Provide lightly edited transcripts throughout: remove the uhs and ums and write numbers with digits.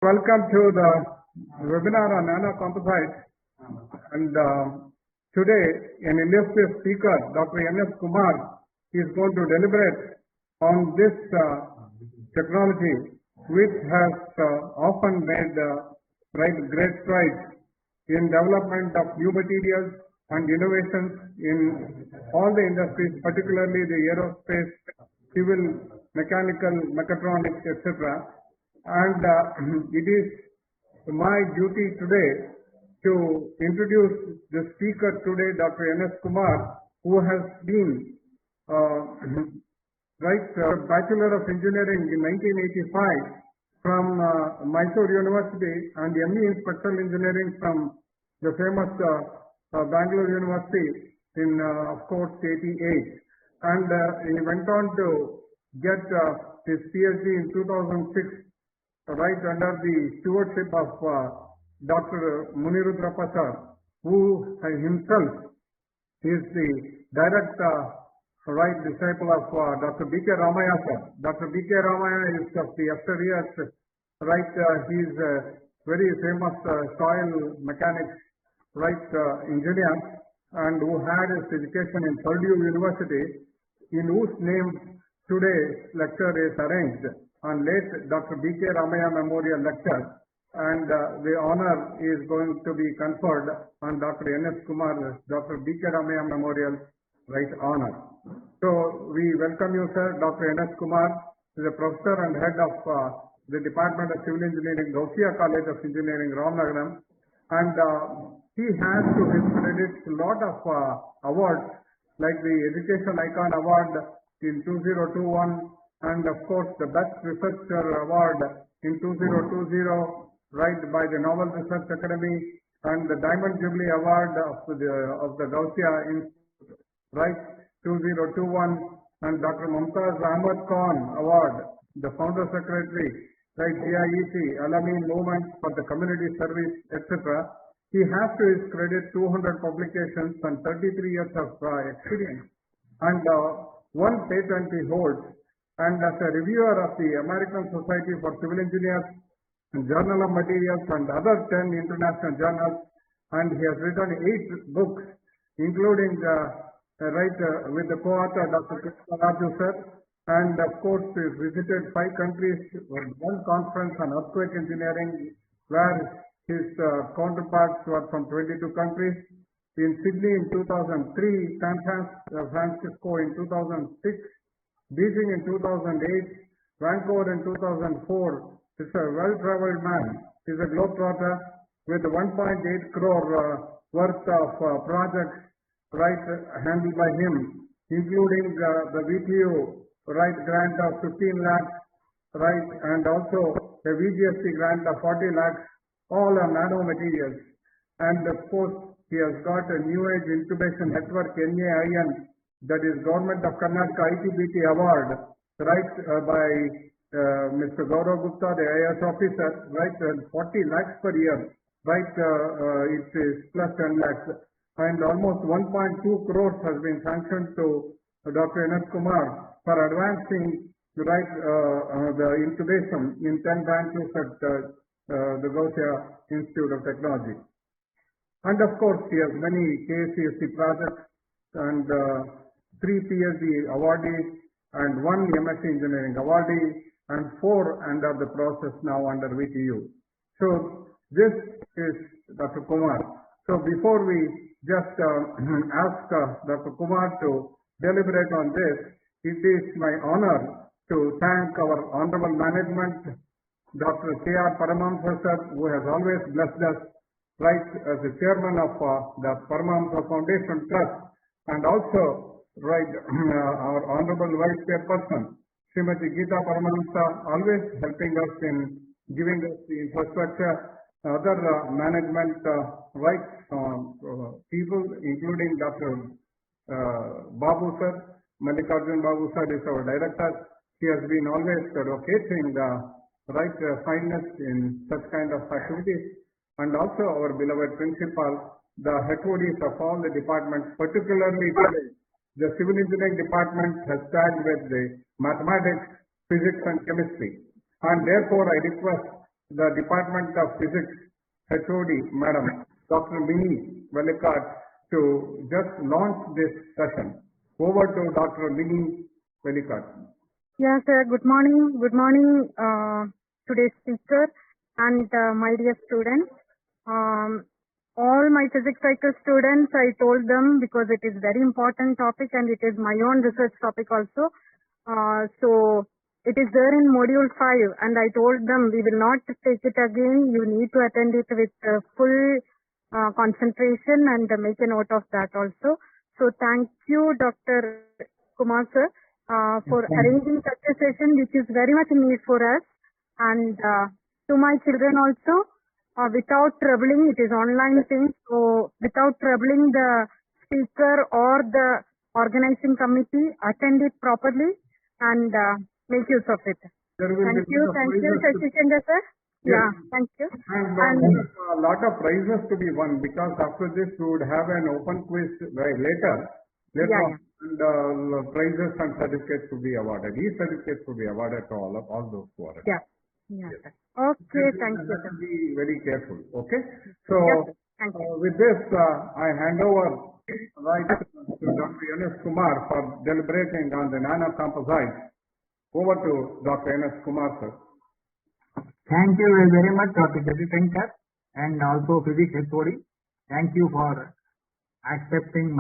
Welcome to the webinar on Nano Composites. And today, an illustrious speaker, Dr. N.S. Kumar, is going to deliberate on this technology, which has often made great strides in development of new materials and innovations in all the industries, particularly the aerospace, civil, mechanical, mechatronics, etc. And it is my duty today to introduce the speaker today, Dr. N.S. Kumar, who has been Bachelor of Engineering in 1985 from Mysore University and ME in Structural Engineering from the famous Bangalore University in, of course, 88. And he went on to get his PhD in 2006, right under the stewardship of Dr. Munirudra Prasad, who himself is the direct disciple of Dr. B.K. Ramaya sir. Dr. B.K. Ramaya is of the yesteryears, he is a very famous soil mechanics, engineer, and who had his education in Purdue University, in whose name today's lecture is arranged on late Dr. B.K. Ramaya Memorial Lecture, and the honor is going to be conferred on Dr. N.S. Kumar, Dr. B.K. Ramaya Memorial honor. So we welcome you, sir. Dr. N.S. Kumar is a professor and head of the Department of Civil Engineering, Gausia College of Engineering, Ramnagaram, and he has to his credit a lot of awards like the Education Icon Award in 2021, and of course the Best Researcher Award in 2020, by the Nobel Research Academy, and the Diamond Jubilee Award of the Gausia Institute, 2021, and Dr. Mumtaz Ahmad Khan Award, the Founder Secretary, GIEC, Alameen Movement for the Community Service, etc. He has to his credit 200 publications and 33 years of experience, and one patent he holds. And as a reviewer of the American Society for Civil Engineers, Journal of Materials, and other 10 international journals, and he has written 8 books, including with the co-author Dr. Krishna Raju sir, and of course he visited 5 countries, one conference on earthquake engineering, where his counterparts were from 22 countries. In Sydney in 2003, San Francisco in 2006, Beijing in 2008, Vancouver in 2004. He's a well-traveled man. He's a globetrotter with 1.8 crore worth of projects handled by him, including the VTU grant of 15 lakhs, and also a VGST grant of 40 lakhs, all are nano materials. And of course, he has got a New Age Incubation Network NAIN, that is Government of Karnataka ITBT Award, by Mr. Gaurav Gupta, the IAS officer, 40 lakhs per year, it is plus 10 lakhs. And almost 1.2 crores has been sanctioned to Dr. N.S. Kumar for advancing the incubation in 10 branches at the Gausia Institute of Technology. And of course, he has many KCSC projects and 3 PhD awardees and 1 MSc Engineering awardee and 4 under the process now under VTU. So this is Dr. Kumar. So before we just ask Dr. Kumar to deliberate on this, it is my honor to thank our honorable management, Dr. K.R. Paramahamsa sir, who has always blessed us, as the chairman of the Paramahamsa Foundation Trust, and also our honorable vice chairperson, Srimati Geeta Paramahamsa, always helping us in giving us the infrastructure, other management people, including Dr. Babu sir, Mallikarjun Babu sir is our director. He has been always locating fineness in such kind of activities, and also our beloved principal, the HODs of all the departments, particularly today, the civil engineering department has started with the mathematics, physics and chemistry. And therefore I request the Department of Physics HOD, Madam Dr. Mini Velikat, to just launch this session. Over to Dr. Mini Velikat. Yes, sir. Good morning. Good morning, today's speaker and my dear students. All my physics cycle students, I told them because it is very important topic and it is my own research topic also. So it is there in module 5 and I told them we will not take it again. You need to attend it with full concentration and make a note of that also. So thank you, Dr. Kumar sir, for arranging such a session which is very much need for us, and to my children also, without troubling, it is online thing, so without troubling the speaker or the organizing committee, attend it properly and make use of it. Thank you, Shashi Chandra sir. Yeah, thank you. And a lot of prizes to be won, because after this we would have an open quiz later. Yeah. And prizes and certificates to be awarded. These certificates to be awarded to all those who are. Yeah. Yes. Okay, thank you, sir. Be very careful. Okay. So Yes, thank you. with this, I hand over to Dr. N.S. Kumar for deliberating on the Nano Composites. Over to Dr. N.S. Kumar, sir. Thank you very much, Dr. Jatisankar, and also Physics HOD. Thank you for accepting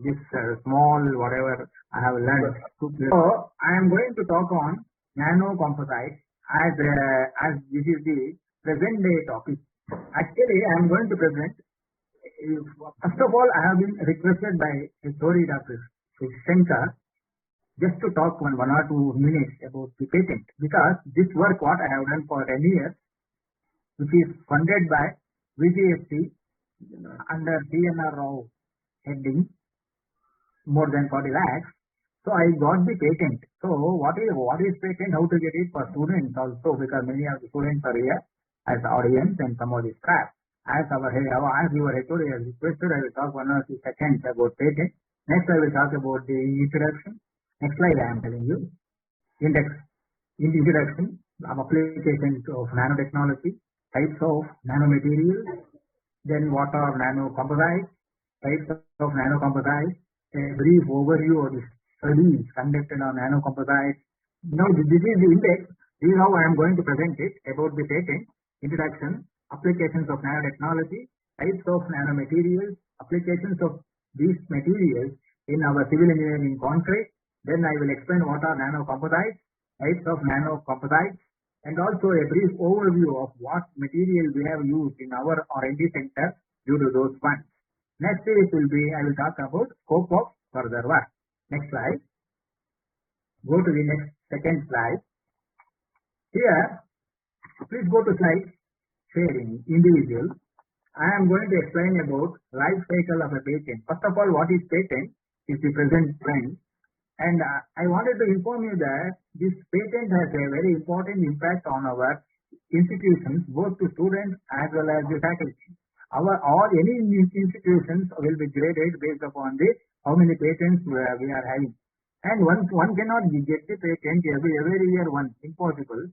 this small whatever I have learned. So I am going to talk on nano composites as this is the present day topic. Actually, I am going to present. First of all, I have been requested by HOD Dr. Shankar just to talk 1 or 2 minutes about the patent, because this work what I have done for 10 years, which is funded by VGST under CNR Rao heading, more than 40 lakhs. So I got the patent. So what is patent? How to get it for students also, because many of the students are here as audience and some of the staff. As your HOD has requested, I will talk 1 or 2 seconds about patent. Next I will talk about the introduction. Next slide I am telling you. Introduction of applications of nanotechnology, types of nanomaterials, then what are nano composites, types of nano composites, a brief overview of the studies conducted on nano composites. Now this is the index. This is how I am going to present it about the patent, introduction, applications of nanotechnology, types of nanomaterials, applications of these materials in our civil engineering concrete. Then I will explain what are nano composites, types of nano composites, and also a brief overview of what material we have used in our R&D center due to those funds. Next it will be, I will talk about scope of further work. Next slide. Go to the next second slide. Here, please go to slide sharing, individual. I am going to explain about life cycle of a patent. First of all, what is patent? Is the present trend. And I wanted to inform you that this patent has a very important impact on our institutions, both to students as well as the faculty. Any institutions will be graded based upon the how many patents we are having. And one cannot get the patent every year one. Impossible.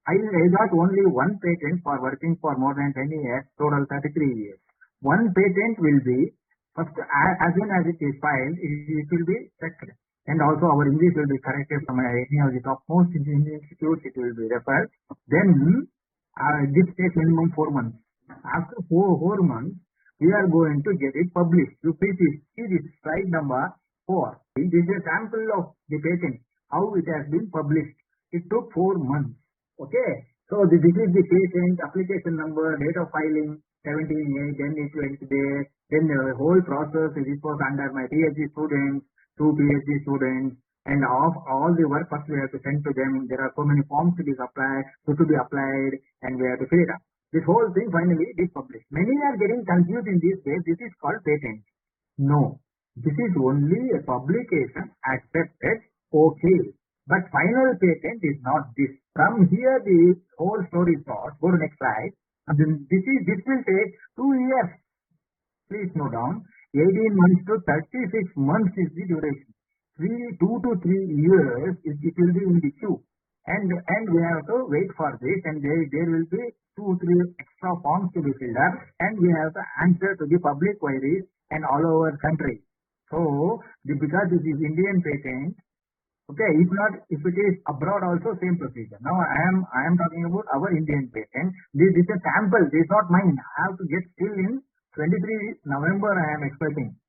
I got only one patent for working for more than 10 years, total 33 years. One patent will be, first, as soon as it is filed, it will be checked. And also our English will be corrected from any of the topmost institutes, it will be referred. Then this takes minimum 4 months. After 4 months, we are going to get it published. You please see this slide number 4. This is a sample of the patent, how it has been published. It took 4 months. Okay. So this is the patent, application number, date of filing, 17A, then it went there. Then the whole process, it was under my PhD students, 2 PhD students, and all the work first we have to send to them. There are so many forms to be applied, and we have to fill it up. This whole thing finally is published. Many are getting confused in this case. This is called patent. No, this is only a publication accepted. Okay, but final patent is not this. From here the whole story starts. Go to next slide. And then this will take 2 years. Please note down. 18 months to 36 months is the duration. 2 to 3 years it will be in the queue. and we have to wait for this, and there will be 2-3 extra forms to be filled up, and we have to answer to the public queries and all over country. So because this is Indian patent, okay, if not, if it is abroad also same procedure. Now I am talking about our Indian patent. This is a sample. This is not mine. I have to get still in 23 November. I am expecting.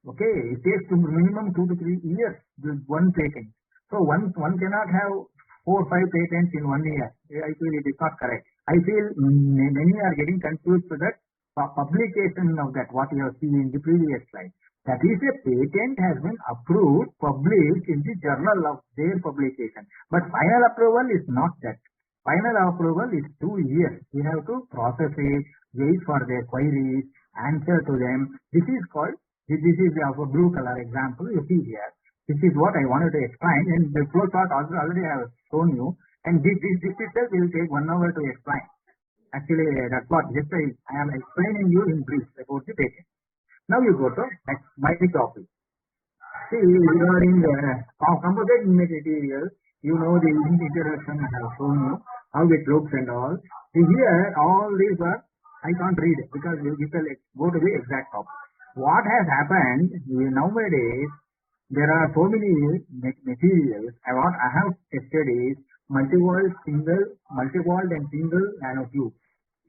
Okay, it takes minimum 2 to 3 years with one patent. So one cannot have 4 or 5 patents in 1 year. I feel it is not correct. I feel many are getting confused to that publication of that what you have seen in the previous slide. That is, a patent has been approved, published in the journal of their publication. But final approval is not that. Final approval is 2 years. We have to process it, wait for their queries, answer to them. This is called, this is our blue color example you see here. This is what I wanted to explain, and the flow chart also already I have shown you. And this itself will take 1 hour to explain. Actually, that's what just I am explaining you in brief about the patent. Now you go to next my topic. See, regarding the composite material, you know the introduction I have shown you, how it looks and all. See, here, all these are, I can't read because we will go to the exact topic. What has happened nowadays, there are so many materials. What I have tested is multi-walled and single nanotubes.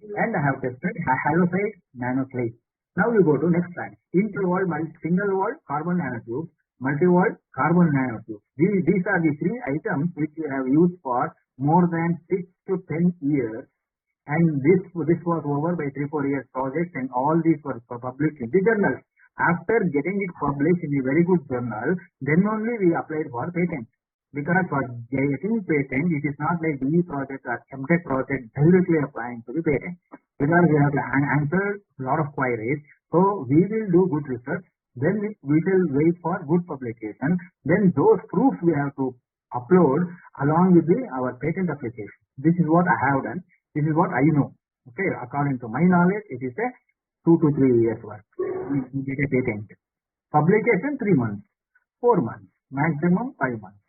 And I have tested halophyte nanoclay. Now you go to next slide. Interwalled, single-walled carbon nanotubes, multi-walled carbon nanotubes. These are the 3 items which we have used for more than 6 to 10 years. And this was over by 3-4 years project, and all these were published in the journals. After getting it published in a very good journal, then only we applied for patent. Because for getting patent, it is not like BE project or MTech project directly applying to the patent. Because we have to answer a lot of queries. So we will do good research. Then we will wait for good publication. Then those proofs we have to upload along with our patent application. This is what I have done. This is what I know. Okay, according to my knowledge, it is a 2 to 3 years work. We get a patent. Publication 3 months, 4 months, maximum 5 months.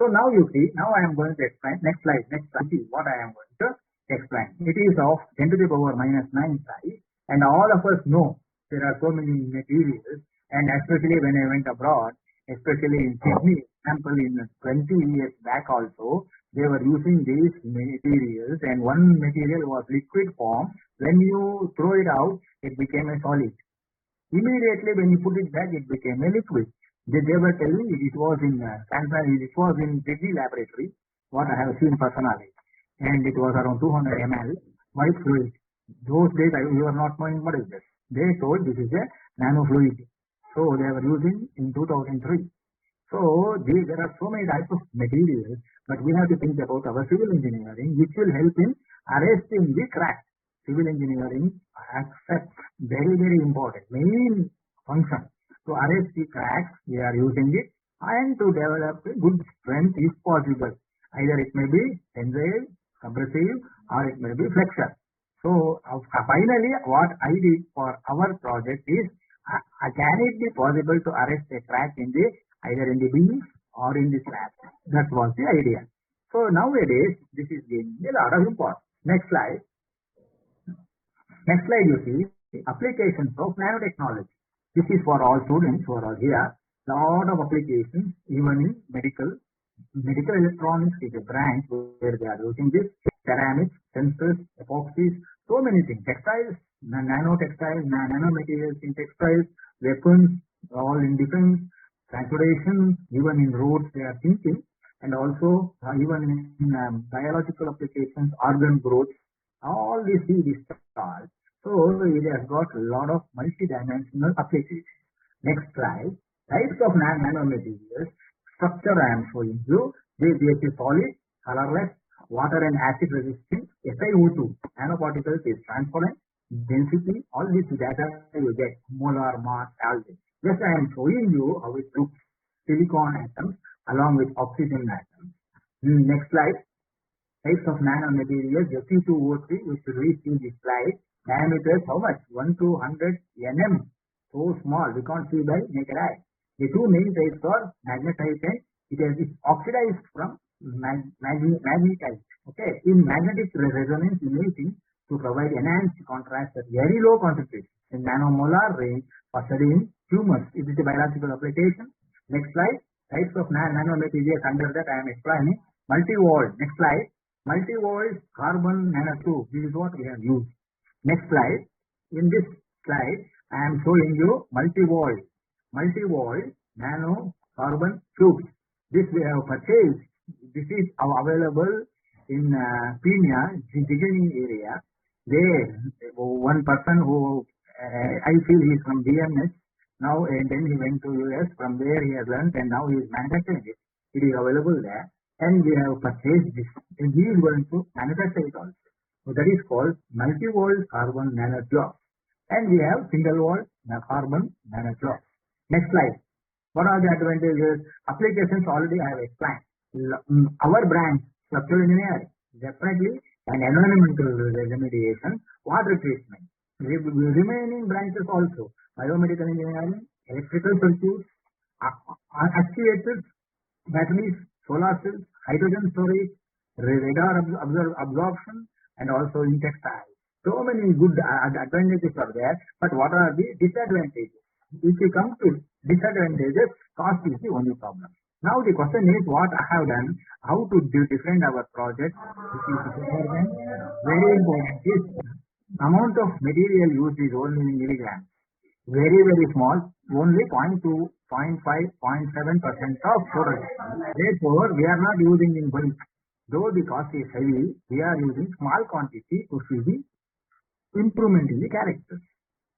So now you see, now I am going to explain. Next slide. See what I am going to explain. It is of 10 to the power minus 9 size, and all of us know there are so many materials, and especially when I went abroad, especially in Sydney, example in 20 years back also, they were using these materials, and one material was liquid form. When you throw it out, it became a solid. Immediately when you put it back, it became a liquid. They were telling it was in Sydney laboratory, what I have seen personally, and it was around 200 ml white fluid. Those days we were not knowing what is this. They told this is a nano fluid. So they were using in 2003. So there are so many types of materials, but we have to think about our civil engineering, which will help in arresting the crack. Civil engineering accepts very, very important main function. To arrest the cracks, we are using it, and to develop a good strength if possible. Either it may be tensile, compressive, or it may be flexor. So finally, what I did for our project is, can it be possible to arrest a crack in the either in the beams or in the slabs? That was the idea. So nowadays, this is gaining a lot of importance. Next slide. Next slide, you see applications of nanotechnology. This is for all students who are here. Lot of applications, even in medical electronics is a branch where they are using this. Ceramics, sensors, epoxies, so many things. Textiles, nanotextiles, nanomaterials in textiles, weapons, all in defense, transportation, even in roads they are thinking, and also even in biological applications, organ growth, all these stars. So it has got a lot of multi-dimensional applications. Next slide. Types of nanomaterials. Structure I am showing you. They are solid, colorless, water and acid resistant, SiO2. Nanoparticles is transparent, density, all this data you get, molar, mass, all this. Just I am showing you how it looks. Silicon atoms along with oxygen atoms. Next slide. Types of nanomaterials, Fe2O3, which will reach in this slide. Diameter how much? 1 to 100 nm. So small, we can't see by naked eye. The two main types are magnetite, and it is oxidized from magnetite. Okay, in magnetic resonance imaging to provide enhanced contrast at very low concentration in nanomolar range for studying tumors. It is a biological application. Next slide. Types of nanomaterials under that I am explaining. Multi-walled. Next slide. Multi-walled carbon nanotube. This is what we have used. Next slide. In this slide, I am showing you multi-walled nano carbon tubes. This we have purchased. This is available in Pina, Jiganing area. There, one person who I feel he is from BMS now, and then he went to US. From there he has learned, and now he is manufacturing it. It is available there, and we have purchased this, and he is going to manufacture it also. So that is called multi-walled carbon nanotube, and we have single-walled carbon nanotube. Next slide. What are the advantages? Applications already I have explained. Our branch, structural engineering, definitely, and environmental remediation, water treatment. Remaining branches also, biomedical engineering, electrical circuits, actuators, batteries, solar cells, hydrogen storage, radar absorption, and also in textiles. So many good advantages are there, but what are the disadvantages? If you come to disadvantages, cost is the only problem. Now the question is what I have done, how to defend our project. This is important. Very important is amount of material used is only in milligrams. Very, very small, only 0.2, 0.5, 0.7% of total. Therefore, we are not using in bulk. Though the cost is heavy, we are using small quantity to see the improvement in the characters.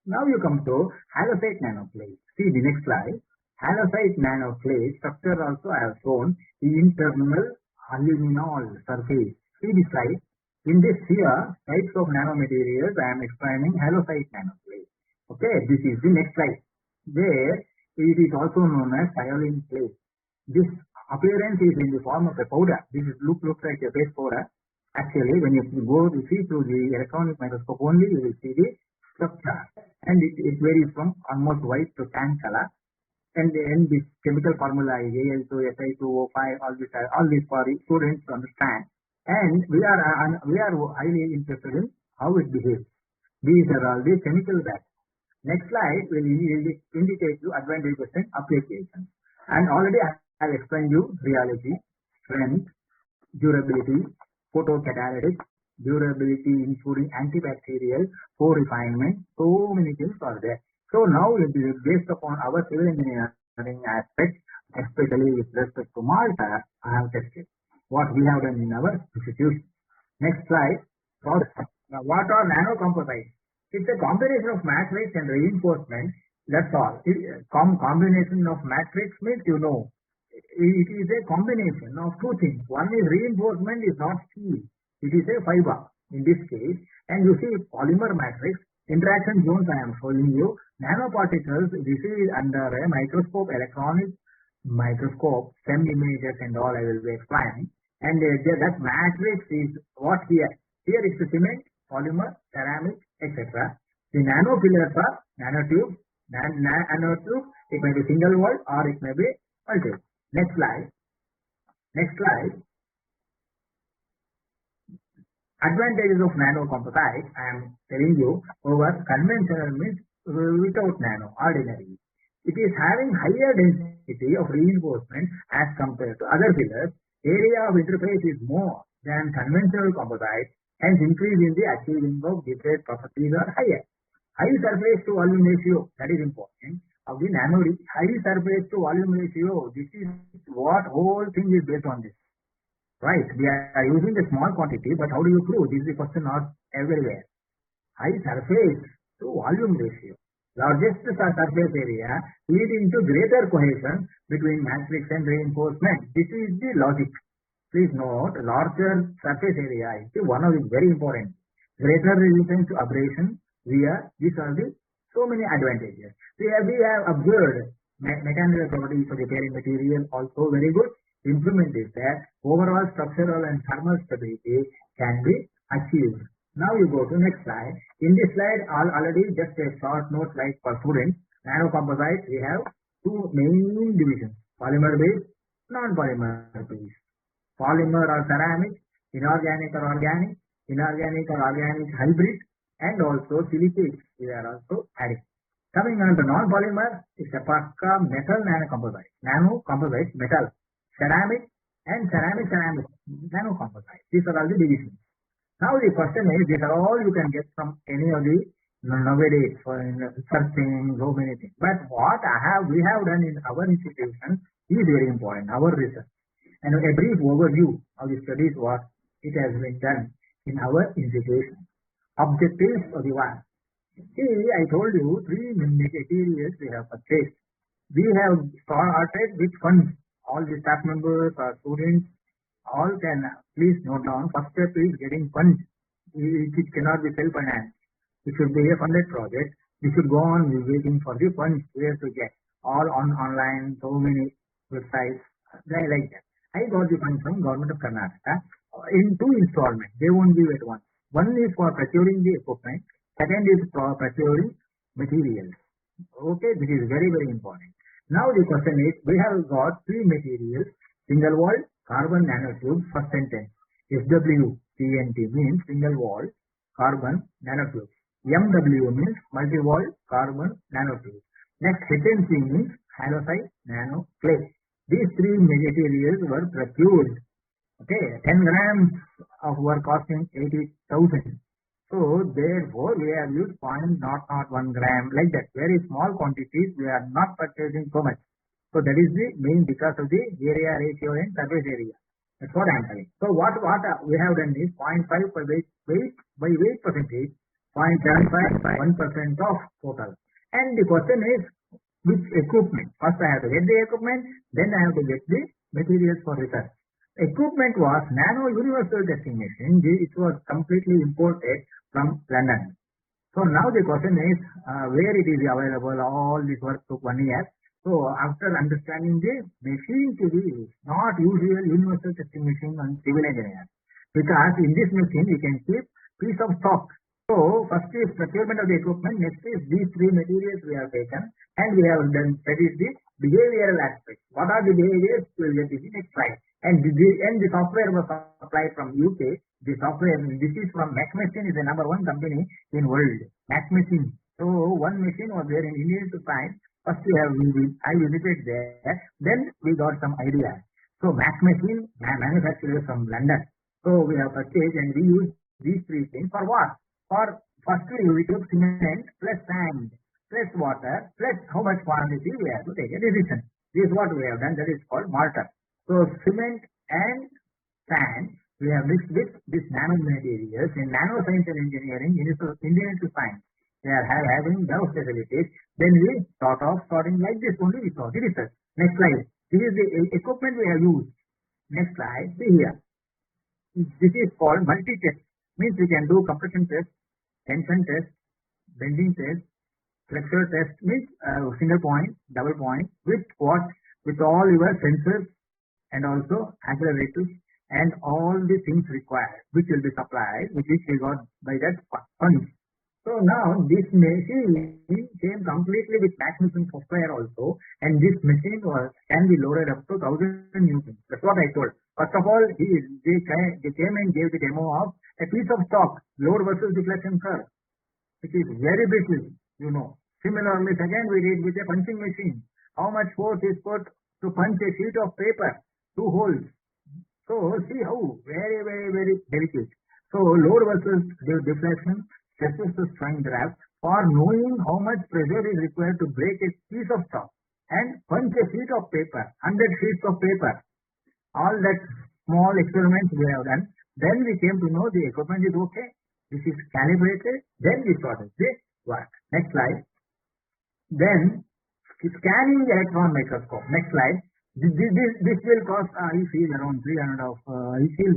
Now you come to halloysite nanoclay. See the next slide. Halloysite nanoclay structure also I have shown the internal aluminol surface. See the slide. In this here, types of nanomaterials, I am explaining halloysite nanoclay. Okay, this is the next slide. There, it is also known as kaolin clay. This appearance is in the form of a powder. This looks like a base powder. Actually, when you go to see through the electronic microscope only, you will see the structure. And it varies from almost white to tan color. And then this chemical formula is Al2, Si2O5, all this for students to understand. And we are highly interested in how it behaves. These are all the chemical facts. Next slide will indicate you advantages and applications. And already I have explained you rheology, strength, durability, photocatalytic, durability including antibacterial, co-refinement, so many things are there. So now it is based upon our civil engineering aspect, especially with respect to Malta, I have tested what we have done in our institution. Next slide. Now, what are nanocomposites? It's a combination of matrix and reinforcement. That's all. Combination of matrix means it is a combination of two things. One is reinforcement is not steel. It is a fiber in this case. And you see polymer matrix, interaction zones I am showing you. Nanoparticles, this is under a microscope, electronic microscope, SEM images and all I will be explaining. And that matrix is what here. Here is the cement, polymer, ceramic, etc. The nanofillers are nanotubes. Nanotube, it may be single wall or it may be multi. Next slide. Next slide. Advantages of nanocomposites, I am telling you, over conventional means without nano, ordinary. It is having higher density of reinforcement as compared to other fillers. Area of interface is more than conventional composites, hence increase in the achieving of different properties are higher. High surface to volume ratio, that is important. Of the nano, high surface to volume ratio, this is what whole thing is based on this. Right, we are using a small quantity, but how do you prove? This is the question not everywhere. High surface to volume ratio. Largest surface area leading to greater cohesion between matrix and reinforcement. This is the logic. Please note, larger surface area is one of the very important. Greater resistance to abrasion, these are the so many advantages. We have observed mechanical properties of the parent material also very good. Improvement is there. Overall structural and thermal stability can be achieved. Now you go to next slide. In this slide, already just a short note like for students. Nanocomposites, we have two main divisions: polymer based, non-polymer based. polymer or ceramic, inorganic or organic, inorganic or organic hybrid, and also silicates we are also adding. Coming on to non-polymer, it's a Pakka metal nanocomposite. Nanocomposite metal, ceramic and ceramic nanocomposite. These are all the divisions. Now the question is, these are all you can get from any of the nowadays for searching so many things. But what we have done in our institution is very important, our research. And a brief overview of the studies what it has been done in our institution. Objectives of the one. See, I told you three materials we have purchased. We have started with funds. All the staff members or students all can please note down. First step is getting funds. It cannot be self-financed. It should be a funded project. We should go on waiting for the funds where to get. All online, so many websites, like that. I got the funds from Government of Karnataka in two installments. They won't be at once. One is for procuring the equipment. Second is for procuring materials. Okay, this is very, very important. Now the question is, we have got three materials, single wall, carbon nanotube, first sentence. SWCNT means single wall, carbon nanotube. MW means multi-wall, carbon nanotube. Next, HNC means halloysite nano clay. These three materials were procured. Okay, 10 grams of were costing 80,000. So therefore we have used 0.001 gram, like that. Very small quantities, we are not purchasing so much. So that is the main because of the area ratio and surface area. That's what I am telling. So what we have done is 0.5 per weight percentage, 0.75 1% of total. And the question is, which equipment? First I have to get the equipment, then I have to get the materials for research. Equipment was Nano universal testing machine. It was completely imported from London. So now the question is, where it is available? All this work took 1 year. So after understanding the machine to be used, not usual universal testing machine on civil engineer, because in this machine we can keep piece of stock. So first is procurement of the equipment. Next is these three materials we have taken, and we have done studied the behavioral aspects. What are the behaviors? We will get this in next slide. And the software was supplied from UK. The software, this is from Mac Machine, is the number one company in world. Mac Machine. So one machine was there in India to find. First I visited there. Then we got some idea. So Mac Machine manufacturers from London. So we have purchased and we use these three things for what? For firstly we took cement plus sand plus water plus how much quantity we have to take a decision. This is what we have done. That is called mortar. So cement and sand we have mixed with this nano materials in nanoscience and engineering, Indian Institute of Science. They are having those facilities. Then we thought of starting like this only. We saw the research. Next slide. This is the equipment we have used. Next slide. See here. This is called multi-test. Means we can do compression test, tension test, bending test, flexure test. Means single point, double point with what? With all your sensors and also accelerators and all the things required, which will be supplied, which we got by that funds. So now this machine came completely with Mac Machine software also, and this machine can be loaded up to 1,000 newtons. That's what I told. First of all, they came and gave the demo of a piece of stock, load versus deflection curve, which is very brittle, you know. Similarly, second we did with a punching machine. How much force is put to punch a sheet of paper, 2 holes. So see how very, very, very delicate. So load versus deflection, stress versus strain draft, for knowing how much pressure is required to break a piece of stock and punch a sheet of paper, 100 sheets of paper. All that small experiments we have done. Then we came to know the equipment is okay. This is calibrated. Then we started the work. Next slide. Then scanning electron microscope. Next slide. This will cost, I feel, around 300 of, I feel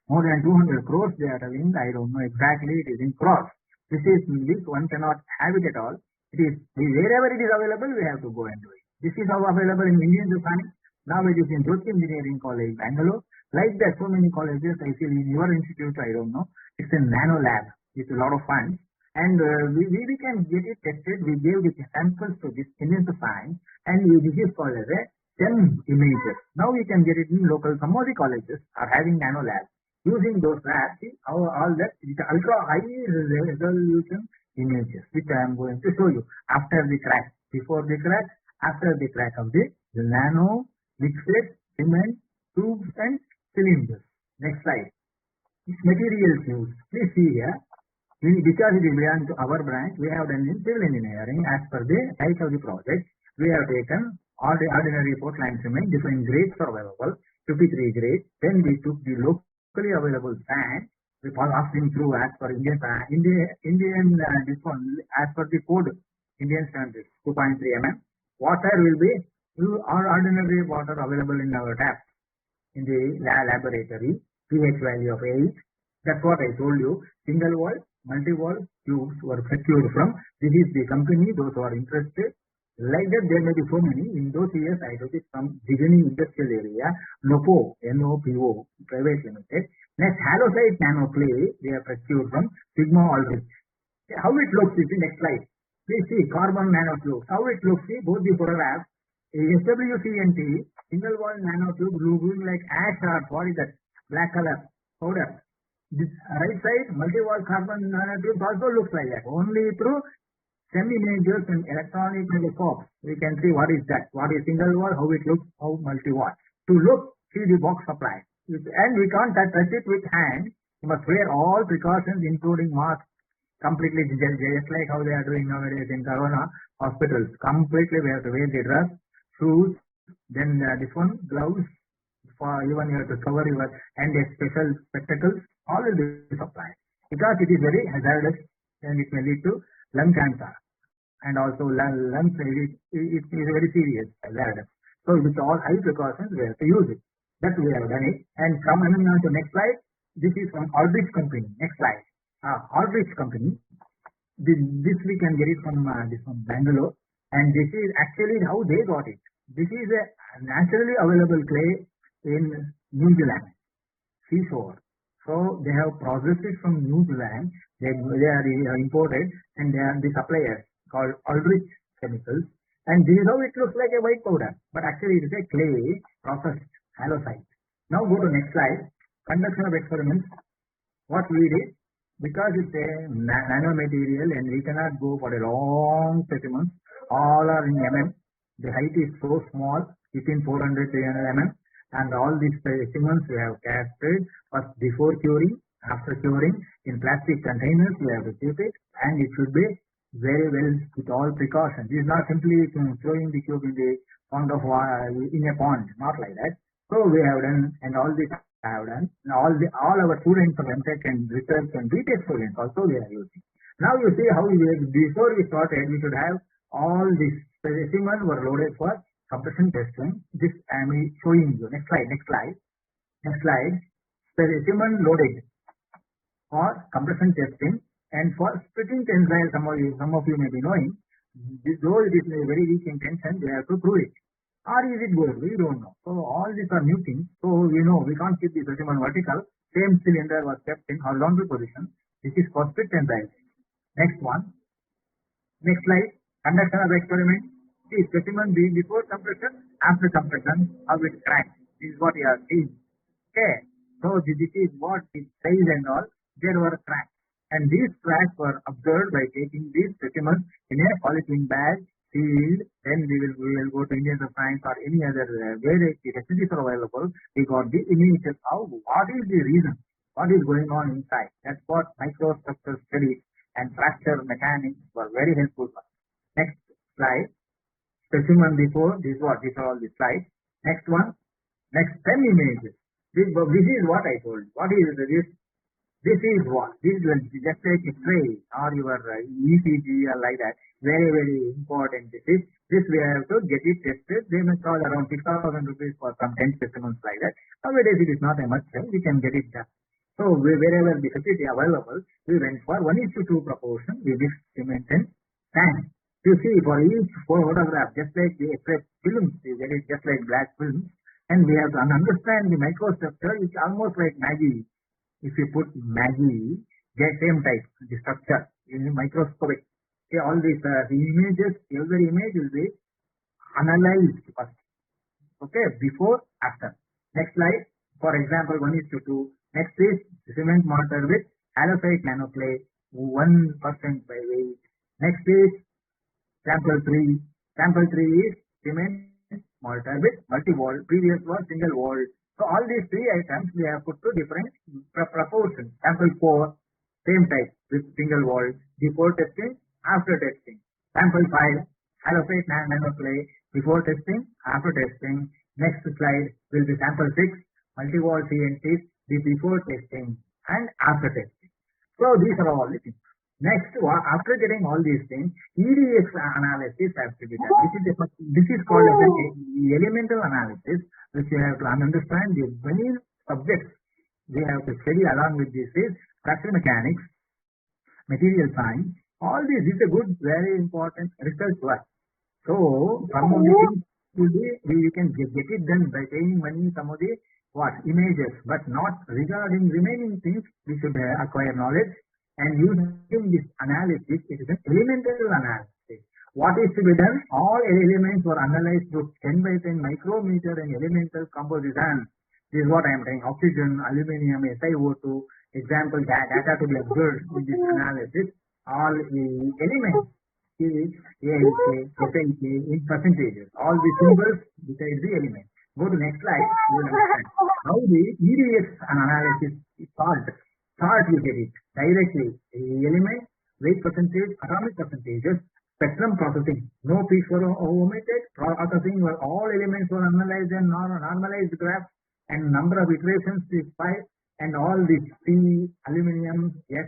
more than 200 crores they are telling. I don't know exactly, it is in crores. This one cannot have it at all. It is, wherever it is available, we have to go and do it. This is how available in Indian Science. Now it is in Jyoti Engineering College, Bangalore. Like that, so many colleges, I feel in your institute, I don't know. It's a nano lab with a lot of funds. And we can get it tested. We gave the samples to this Indian Science, and this is called as a STEM images. Now we can get it in local. Some of the colleges are having nano labs. Using those labs, see all that with ultra high resolution images, which I am going to show you after the crack, before the crack, after the crack of the nano liquid cement tubes and cylinders. Next slide. This materials used. Please see here. Because it belongs to our branch, we have done in civil engineering as per the type of the project. We have taken all the ordinary Portland cement, different grades are available, 53 grades. Then we took the locally available sand, we passing through as per this one, as per the code, Indian standards, 2.3 mm. Water will be ordinary water available in our tap in the laboratory, pH value of 8. That's what I told you. Single wall, multi-wall tubes were procured from. This is the company, those who are interested. Like that, there may be so many. In those years, I took it from beginning industrial area, NOPO, N-O-P-O, Private Limited. Next, halloysite nano clay, they are procured from Sigma Aldrich. How it looks is the next slide. Please see, carbon nanotubes. How it looks, see, both the photographs. SWCNT, single wall nanotube, looking like ash or what is that? Black color powder. This right side, multi-wall carbon nanotubes also looks like that. Only through STEM images and electronic microscopes, we can see what is that, what is single wall, how it looks, how multi-wall. To look, see the box supply. And we can't touch it with hand. You must wear all precautions, including mask, completely, just like how they are doing nowadays in Corona hospitals. Completely, we have to wear the dress, shoes, then this one, gloves, for even you have to cover your and a special spectacles, all will be supplied. Because it is very hazardous and it may lead to lung cancer. And also lungs, it is very serious hazardous. So with all high precautions, we have to use it. That we have done it. And coming on to next slide, this is from Aldrich company. Next slide. Aldrich company. This we can get it from this from Bangalore. And this is actually how they got it. This is a naturally available clay in New Zealand, seashore. So they have processed it from New Zealand. They are imported and they are the suppliers called Aldrich Chemicals. And this is how it looks like a white powder. But actually it is a clay processed halloysite. Now go to next slide. Conduction of experiments. What we did, because it's a nanomaterial and we cannot go for a long specimens, all are in mm. The height is so small, within 400 300 mm. And all these specimens we have captured first before curing, after curing, in plastic containers we have to keep it, and it should be very well with all precautions. This is not simply throwing the cube in the pond in a pond, not like that. So we have done, and all this I have done. Now all our students of MTech and research and BTech students also we are using. Now you see how before we started, we should have all these specimens were loaded for compression testing. This I am showing you. Next slide. Specimen loaded for compression testing and for splitting tensile. Some of you may be knowing. Though it is a very weak in tension, they have to prove it. Or is it good? We don't know. So all these are new things. So we know we can't keep the specimen vertical. Same cylinder was kept in horizontal position. This is for split tensile. Next one. Next slide. Conduction of experiment. See, specimen being before compression, after compression, how it cracks. This is what you are seeing. Okay. So this is what its size and all. There were cracks. And these cracks were observed by taking these specimens in a polythene bag, sealed. Then we will go to Indian Science or any other where the recipes are available. We got the images of what is the reason, what is going on inside. That's what microstructure studies and fracture mechanics were very helpful for. Next slide. Specimen before, these are all the slides. Next one. Next 10 images. This is what I told. What is this? This is what? This is just like X-ray or your ECG or like that. Very, very important. This we have to get it tested. They must cost around 6,000 rupees for some 10 specimens like that. Nowadays it is not a much time. We can get it done. So wherever the facility available, we went for 1:2 proportion. We mix cement and sand. You see, for each photograph, just like the X-ray films, you get it just like black films, and we have to understand the microstructure. It's almost like Maggie. If you put Maggie, the same type, the structure in microscopic. Okay, all these the images, every image will be analyzed first. Okay, before, after. Next slide. For example, 1:2. Next is cement mortar with halloysite nanoclay, 1% by weight. Next is sample 3. Sample 3 is cement mortar with multi-wall. Previous was single wall. So all these three items we have put to different proportions. Sample 4, same type with single wall. Before testing, after testing. Sample 5, halloysite nanoclay. Before testing, after testing. Next slide will be sample 6, multi-wall CNTs, before testing and after testing. So these are all the things. Next, after getting all these things, EDX analysis has to be done. This is called as an elemental analysis, which you have to understand the many subjects we have to study along with this is structural mechanics, material science. All this is a good, very important research work. So some of the things will be we can get it done by paying money, some of the images, but not regarding remaining things. We should acquire knowledge and using this analysis. It is an elemental analysis. What is to be done? All elements were analyzed with 10 by 10 micrometer and elemental composition. This is what I am saying. Oxygen, aluminium, SiO2. Example data to be observed in this analysis. All elements. ALK, SIK in percentages. All the symbols besides the element. Go to next slide. You will understand how the EDX analysis is solved. Chart you get it directly. Element, weight percentage, atomic percentages, spectrum processing. No peaks were omitted. Processing where all elements were analyzed and normalized graph and number of iterations is 5 and all this C, aluminium, yes,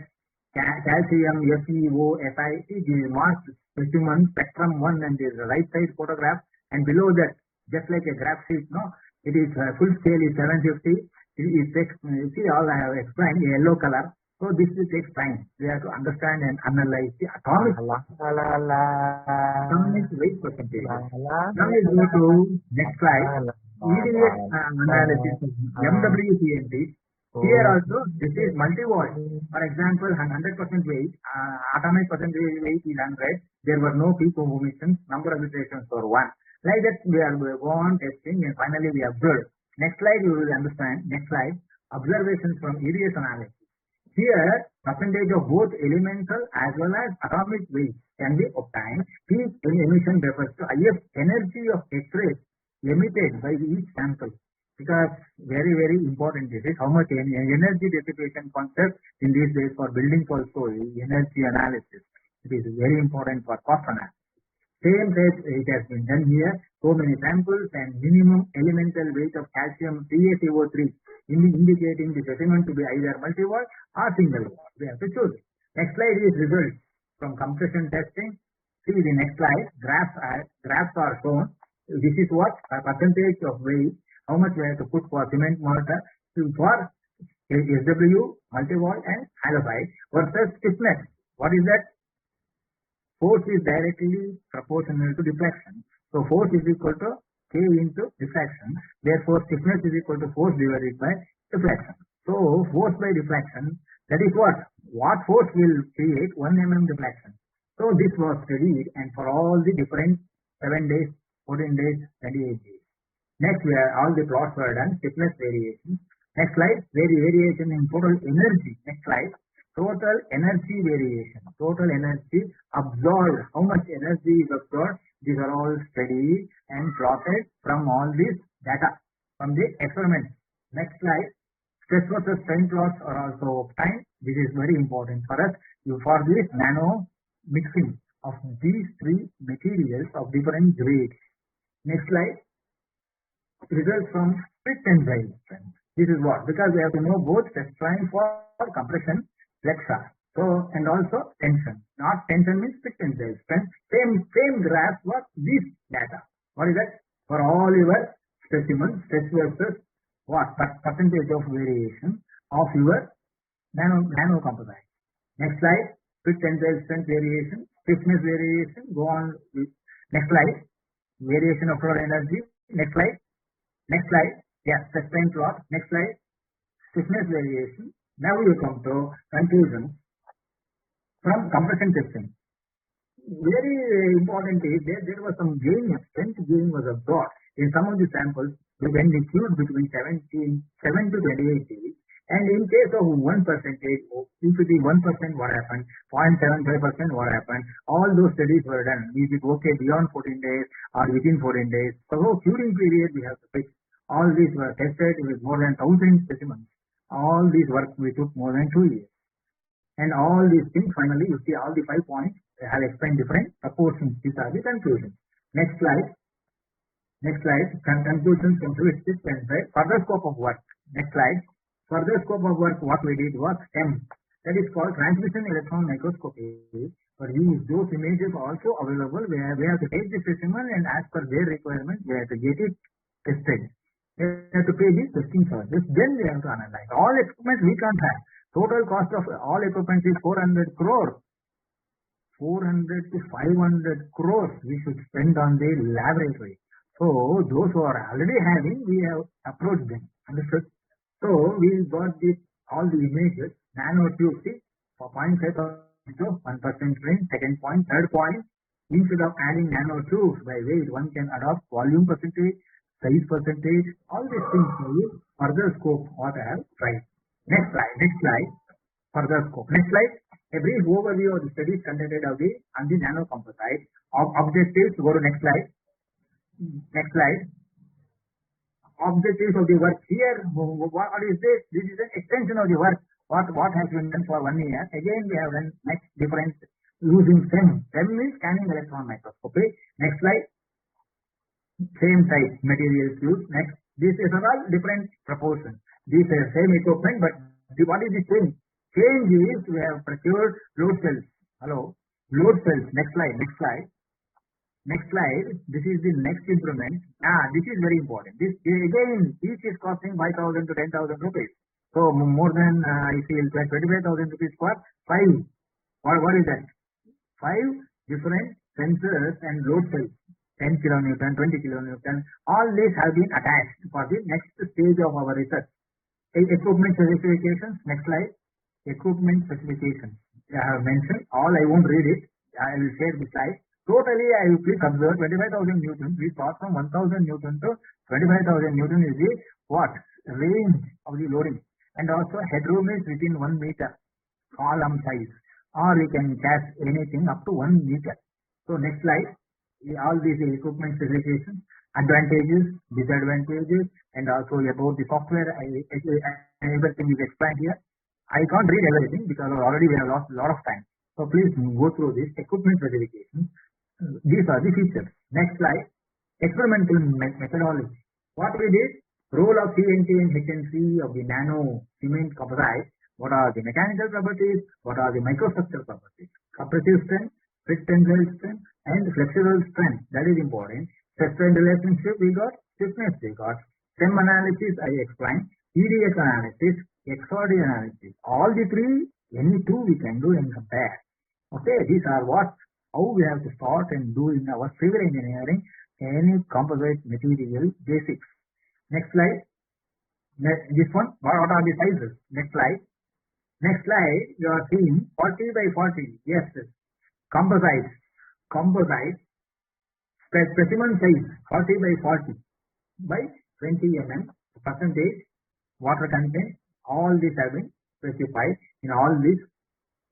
calcium, FeO, Fi, the mass specimen, spectrum 1 and the right side photograph and below that just like a graph sheet, no, it is full scale is 750. It takes, see all I have explained, yellow color. So this will take time. We have to understand and analyze the atomic weight percentage. Now we go to next slide. EDX analysis of MWCNT. Here also, this is multi-wall. For example, 100% weight, atomic percentage weight is 100. There were no peak omissions. Number of iterations were 1. Like that, we go on testing and finally we observe. Next slide, you will understand. Next slide, observations from EDX analysis. Here, percentage of both elemental as well as atomic weight can be obtained. Peak emission refers to highest energy of X-rays emitted by each sample. Because very, very important this is how much energy dissipation concept in these days for buildings also, energy analysis. It is very important for cost analysis. Same test it has been done here. So many samples and minimum elemental weight of calcium CaCO3 indicating the specimen to be either multi-wall or single wall. We have to choose. Next slide is results from compression testing. See the next slide. Graphs are shown. This is what percentage of weight. How much we have to put for cement mortar for SW, multi-wall and halloysite versus stiffness. What is that? Force is directly proportional to deflection. So force is equal to K into deflection. Therefore, stiffness is equal to force divided by deflection. So force by deflection, that is what? What force will create 1 mm deflection? So this was studied and for all the different 7 days, 14 days, 28 days. Next, we are all the plots were done. Stiffness variation. Next slide, variation in total energy. Next slide. Total energy variation, total energy absorbed, how much energy is absorbed, these are all studied and plotted from all this data from the experiments. Next slide, stress versus strain plots are also obtained. This is very important for us. For this nano mixing of these 3 materials of different grades. Next slide, results from split tensile strength. This is what? Because we have to know both stress strain for compression, flexor. So, and also tension. Not tension means split tensile strength. Same graph for this data. What is that? For all your specimens, stress versus what? Percentage of variation of your nano composite. Next slide. Split tensile strength variation, stiffness variation. Go on with next slide. Variation of total energy. Next slide. Next slide. Yeah, stress strain plot. Next slide. Stiffness variation. Now you come to conclusion from compression testing. very important is there was some gain, strength gain was observed in some of the samples when they queued between 7 to 28 days. And in case of 1%, if it is 1%, what happened? 0.75%, what happened? All those studies were done. Is it okay beyond 14 days or within 14 days? So, queuing period we have to fix. All these were tested with more than 1,000 specimens. All these work we took more than 2 years. And all these things, finally, you see all the 5 points, I have explained different proportions. These are the conclusions. Next slide. Next slide. Conclusions, characteristics, and further scope of work. Next slide. Further scope of work, what we did was STEM. That is called transmission electron microscopy. For use those images also available where we have to take the specimen and as per their requirement, we have to get it tested. We have to pay the testing charges. Then we have to analyze. All equipment we can't have. Total cost of all equipment is 400 crore. 400 to 500 crores we should spend on the laboratory. So those who are already having, we have approached them. Understood? So we got all the images, nanotube, see, for 0.5 to 1% range, second point, third point, instead of adding nanotubes by weight, one can adopt volume percentage, size percentage, all these things will further scope what I have tried. Next slide, further scope. Next slide, a brief overview of the studies conducted on the nano composite. Objectives, go to next slide. Next slide. Objectives of the work here, what is this? This is an extension of the work. What has been done for 1 year. Again, we have done next different using SEM. SEM means scanning electron microscopy. Next slide. Same type materials used. Next, this is all different proportion. These are same equipment, but what is the change? Change is we have procured load cells. Hello, load cells. Next slide. Next slide. This is the next improvement. This is very important. This again, each is costing 5,000 to 10,000 rupees. So more than I feel 25,000 rupees for 5. What is that? 5 different sensors and load cells. 10 kilonewton, 20 kilonewton. All these have been attached for the next stage of our research. Equipment specifications. Next slide. Equipment specifications. I have mentioned all. I won't read it. I will share the slide. Totally, I will please observe 25,000 newton. We start from 1,000 newton to 25,000 newton is the what? Range of the loading. And also headroom is within 1 meter. Column size. Or we can cast anything up to 1 meter. So next slide. All these equipment specifications, advantages, disadvantages, and also about the software. Everything is explained here. I can't read everything because already we have lost a lot of time. So please go through this equipment specifications. These are the features. Next slide. Experimental methodology. What we did, role of CNT and HNC of the nano cement composite. What are the mechanical properties? What are the microstructural properties? Compressive strength, strict tensile strength, and flexural strength. That is important. Stress-strain relationship we got, stiffness we got. STEM analysis I explained. EDX analysis, XRD analysis. All the three, any two we can do and compare. Okay, these are how we have to start and do in our civil engineering, any composite material basics. Next slide. This one, what are the sizes? Next slide. Next slide, you are seeing 40 by 40. Yes, composites. Specimen size 40 by 40 by 20 mm. Percentage, water content, all these have been specified in all these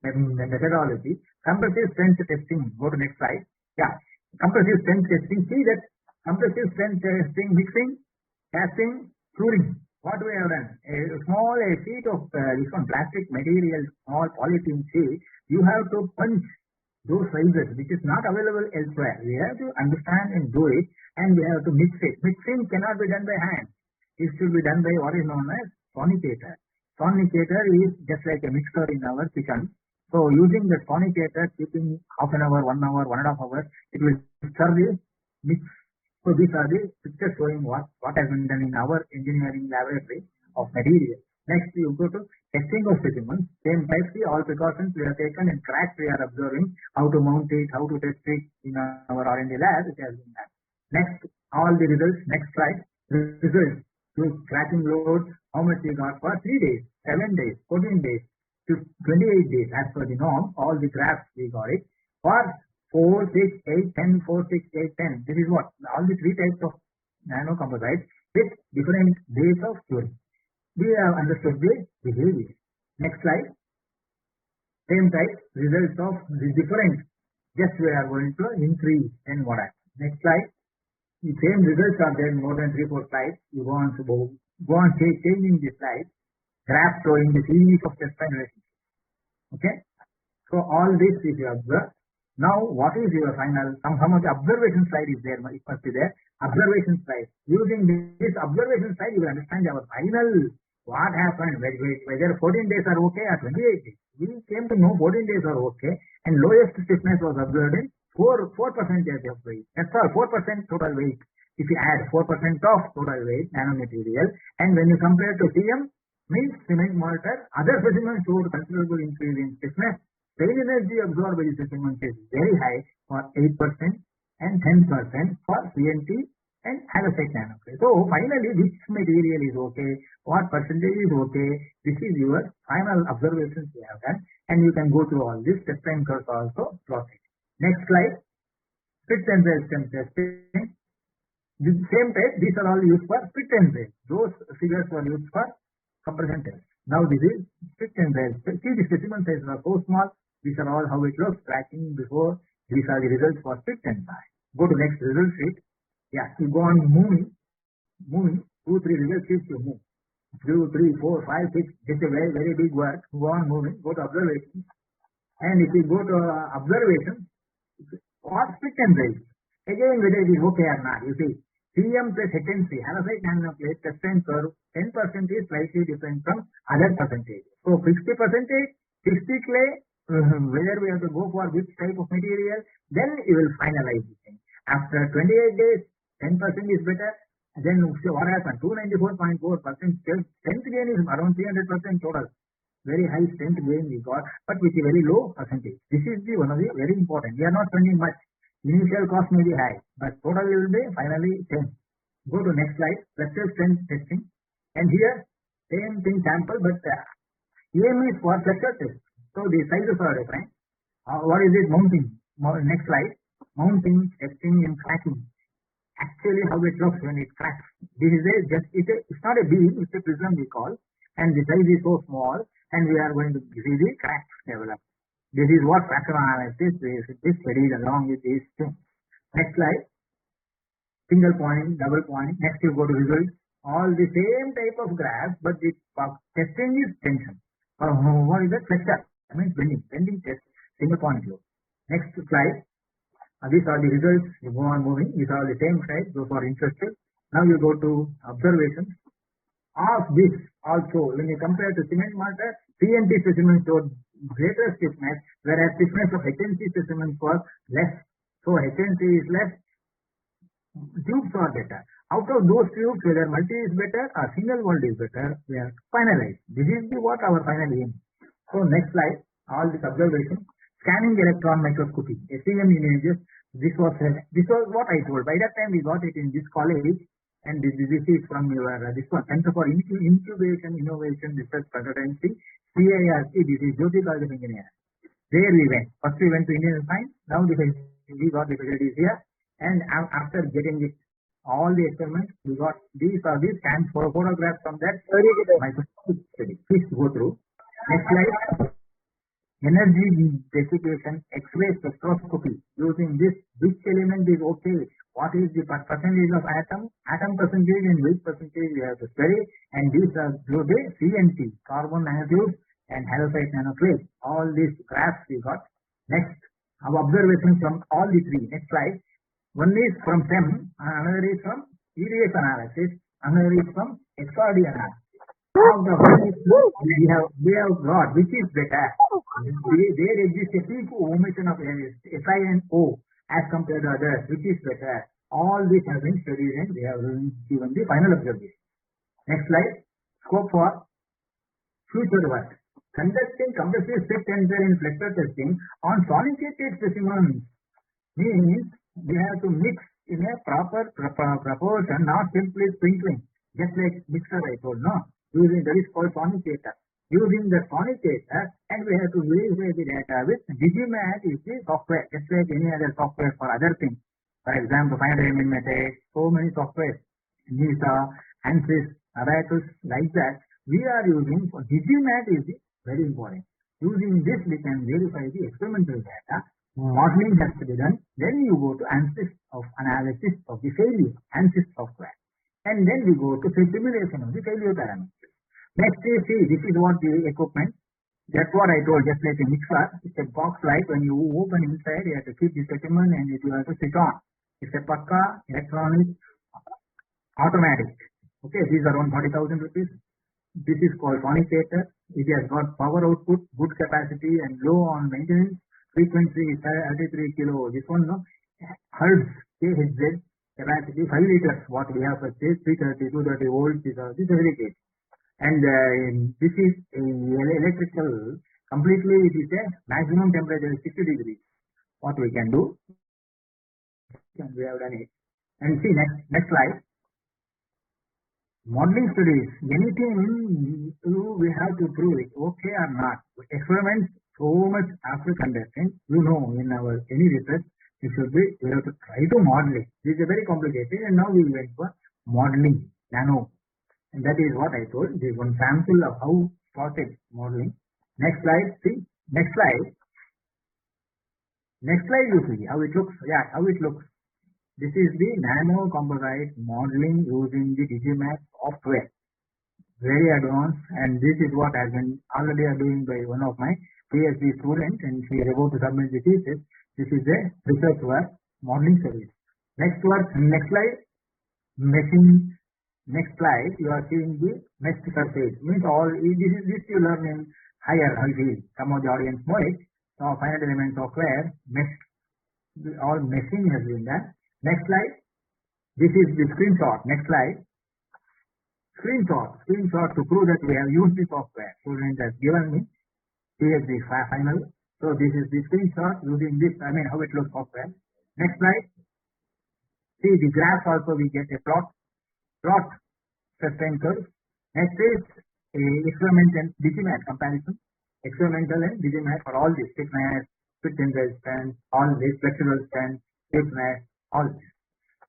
methodology. Compressive strength testing. Go to next slide. Yeah. Compressive strength testing. See that compressive strength testing, mixing, casting, curing. What we have done? A small sheet of this one plastic material, small polythene sheet. You have to punch those sizes which is not available elsewhere. We have to understand and do it, and we have to mix it. Mixing cannot be done by hand. It should be done by what is known as sonicator. Sonicator is just like a mixer in our kitchen. So using the sonicator, keeping half an hour, 1 hour, 1.5 hours, it will serve the mix. So these are the pictures showing what has been done in our engineering laboratory of material. Next, you go to testing of specimens. Same type, see all precautions we have taken and cracks we are observing, how to mount it, how to test it in our R&D lab, which has been done. Next, all the results. Next slide. Results. Cracking loads, how much we got for 3 days, 7 days, 14 days, to 28 days as per the norm. All the graphs we got it. For 4, 6, 8, 10, 4, 6, 8, 10. This is what? All the three types of nano composites with different ways of curing. We have understood the behavior. Next slide. Same type, results of the different. Just we are going to increase in what happens. Next slide. The same results are there in more than 3-4 slides. You go on changing the slide. Graph showing the series of test and relationships. Okay. So all this is you observe. Now what is your final? Some of the observation slide is there. It must be there. Observation slide. Using this observation slide, you will understand our final. What happened? Whether 14 days are okay or 28 days. We came to know 14 days are okay, and lowest stiffness was observed in 4% of weight. That's all. 4% total weight. If you add 4% of total weight nanomaterial, and when you compare to CM, means cement mortar, other specimens showed considerable increase in stiffness. Strain energy absorbed by the specimens is very high for 8% and 10% for CNT and halloysite nanoclay. So finally, which material is okay, what percentage is okay, this is your final observations we have done, and you can go through all this. Step time curves also plotted. Next slide. Split tensile strength testing. The same type, these are all used for split tensile. Those figures were used for compression test. Now this is split tensile. See, the specimen sizes are so small. These are all how it looks tracking before. These are the results for split tensile. Go to next result sheet. Yeah, you go on moving, 2, 3 result sheets you move. 2, 3, 4, 5, 6. It's a very, very big work. Go on moving. Go to observation. And if you go to observation, what split tensile? Again, whether it is okay or not. You see, CM plus HNC, halloysite nanoclay, test time curve, 10% is slightly different from other percentage. So 50%, 60 clay, whether we have to go for which type of material, then you will finalize the thing. After 28 days, 10% is better. Then what happened? 294.4% strength gain is around 300% total. Very high strength gain we got, but with a very low percentage. This is the one of the very important. We are not spending much. Initial cost may be high, but total will be finally 10. Go to next slide. Flexure strength testing. And here, same thing sample, but EM is for flexure test. So the sizes are different. What is it? Mounting. Next slide. Mounting, testing, and cracking. Actually, how it looks when it cracks. This is it's not a beam, it's a prism we call, and the size is so small, and we are going to see the cracks develop. This is what fractional analysis is studied along with these things. Next slide. Single point, double point. Next you go to results. All the same type of graphs, but the testing is tension. What is that? Flexure. I mean bending test, single point view. Next slide. These are the results. You go on moving. These are the same slide. Those are interested. Now you go to observations. Of this also, when you compare to cement mortar, CNT specimens showed greater stiffness, whereas stiffness of HNC specimens was less. So HNC is less, tubes are better. Out of those tubes, whether multi is better or single walled is better, we are finalized. This is what our final aim. So next slide, all this observation. Scanning electron microscopy, SEM images. This was what I told. By that time we got it in this college, and this is from your this one Center for Incubation, Innovation, Research Consultancy, CIRC. This is Jyoti College of Engineering. There we went. First we went to Indian Science. Now we got the facilities here, and after getting it, all the experiments we got these scans for photographs from that microscopic study. Please go through. Next slide. Energy dissipation, X-ray spectroscopy. Using this, which element is okay? What is the percentage of atom percentage and weight percentage we have to study, and these are the CNT, carbon nanotubes and halloysite nanoclay. All these graphs we got. Next, our observations from all the three. Next slide. One is from SEM, another is from EDS analysis, another is from XRD analysis. Now the we have got which is better. There exists a peak omission of SI and O as compared to others, which is better. All this has been studied and we have given the final observation. Next slide. Scope for future work. Conducting compressive stress tensor in flexure testing on sonicated specimens means we have to mix in a proper proportion, not simply sprinkling, just like mixer I told, no. Using that is called sonicator. using the sonic data, and we have to verify the data with Digimat is the software, just like any other software for other things. For example, final alignment method, so many software, NISA, ANSYS, Abacus, like that. We are using for Digimat is very important. Using this, we can verify the experimental data. Modeling has to be done. Then you go to ANSYS of analysis of the failure, ANSYS software. And then we go to simulation of the failure parameters. Next is, see, this is what the equipment. That's what I told, just like a mixer. It's a box like when you open inside, you have to keep the specimen and it will have to switch on. It's a pakka, electronic, automatic. Okay, these are around 40,000 rupees. This is called sonic data. It has got power output, good capacity and low on maintenance. Frequency is 33 kilo. This one, no, hertz, KHZ, capacity 5 liters. What we have purchased, 330, 230 volts. This is very good. And this is a electrical. Completely, it is a maximum temperature is 60 degrees. What we can do, and we have done it. And see next slide. Modeling studies, anything we have to prove it, okay or not. Experiments so much after conducting, in our any research, we have to try to model it. This is very complicated, and now we went for modeling, nano. And that is what I told. This is one sample of how started modeling. Next slide, see. Next slide. Next slide, you see how it looks. Yeah, how it looks. This is the nano composite modeling using the Digimat software. Very advanced, and this is what has been already doing by one of my PhD students, and she is about to submit the thesis. This is a research work, modeling service. Next slide, meshing. Next slide, you are seeing the meshed surface. Means all this you learn in higher field. Some of the audience know it. So finite element software, meshed, all meshing has been done. Next slide. This is the screenshot. Next slide. Screenshot to prove that we have used the software. Student has given me. Here is the final. So this is the screenshot using this. How it looks software. Next slide. See the graph also we get a plot sustain curve. Next is a experimental Digimat comparison. Experimental and Digimat for all this stiffness, fit and resistance, all this flexible strength, stiffness, all this.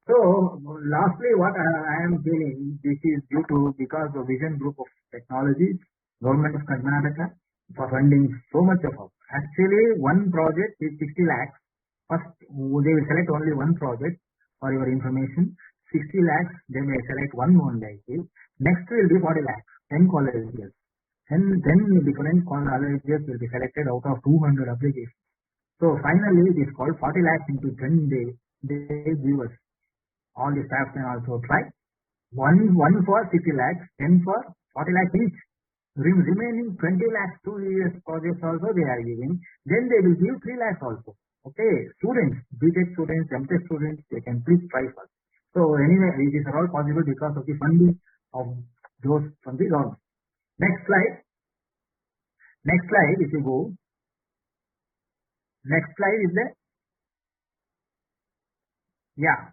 So lastly, what I am feeling, this is due to because of Vision Group of Technologies, Government of Karnataka, for funding so much of it. Actually, one project is 60 lakhs. First, they will select only one project for your information. 60 lakhs, they may select one like this. Next will be 40 lakhs, 10 colleges. And then different colleges will be selected out of 200 applications. So finally, it is called 40 lakhs into 10 days. They give us. All the staff can also try. One for 60 lakhs, 10 for 40 lakhs each. Remaining 20 lakhs 2 years projects also they are giving. Then they will give 3 lakhs also. Okay, students, BTech students, MTech students, they can please try first. So anyway, it is all possible because of the funding of those from the government. Next slide. If you go. Next slide is the, yeah.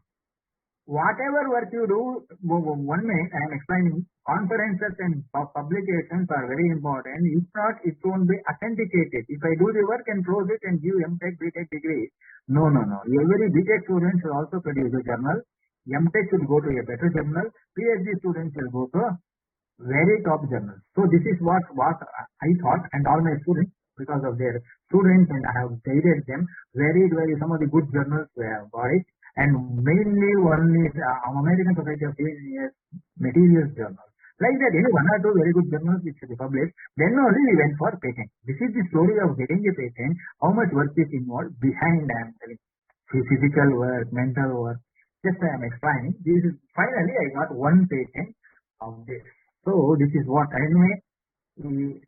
Whatever work you do, 1 minute I am explaining, conferences and publications are very important. If not, it won't be authenticated. If I do the work and close it and give MTech, BTech degree, no. Every BTech student should also produce a journal. MTech should go to a better journal. PhD students will go to very top journal. So this is what I thought, and all my students, because of their students, and I have guided them very some of the good journals we have got it. And mainly one is American Society of Engineers Materials Journal. Like that, one or two very good journals which should be published. Then only we went for patent. This is the story of getting a patent. How much work is involved behind I am telling. Physical work, mental work. Just I am explaining. This is finally I got one patent of this. So this is what anyway.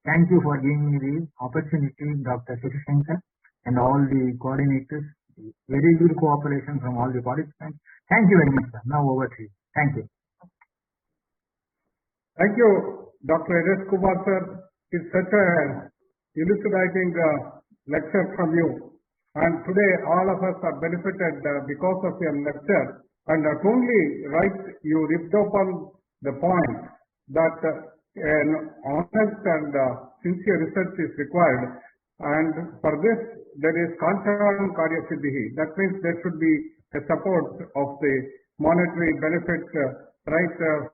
Thank you for giving me the opportunity, Dr. Shankar, and all the coordinators. Very good cooperation from all the participants. Thank you very much, sir. Now over to you. Thank you. Thank you, Dr. S. Kumar, sir. It's such a elucidating lecture from you. And today all of us are benefited because of your lecture. And not only right, you ripped open the point that an honest and sincere research is required, and for this there is Kancharan Karya Siddhi. That means there should be a support of the monetary benefit,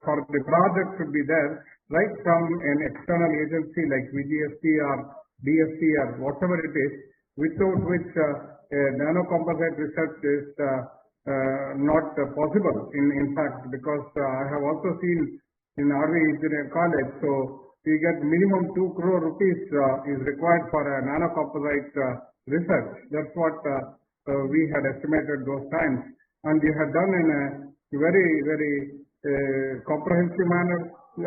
for the project should be there, right from an external agency like VGST or DST or whatever it is, without which nano composite research is not possible. In fact, because I have also seen in RV Engineering College, so we get minimum 2 crore rupees is required for a nano composite research. That's what we had estimated those times, and we had done in a very comprehensive manner,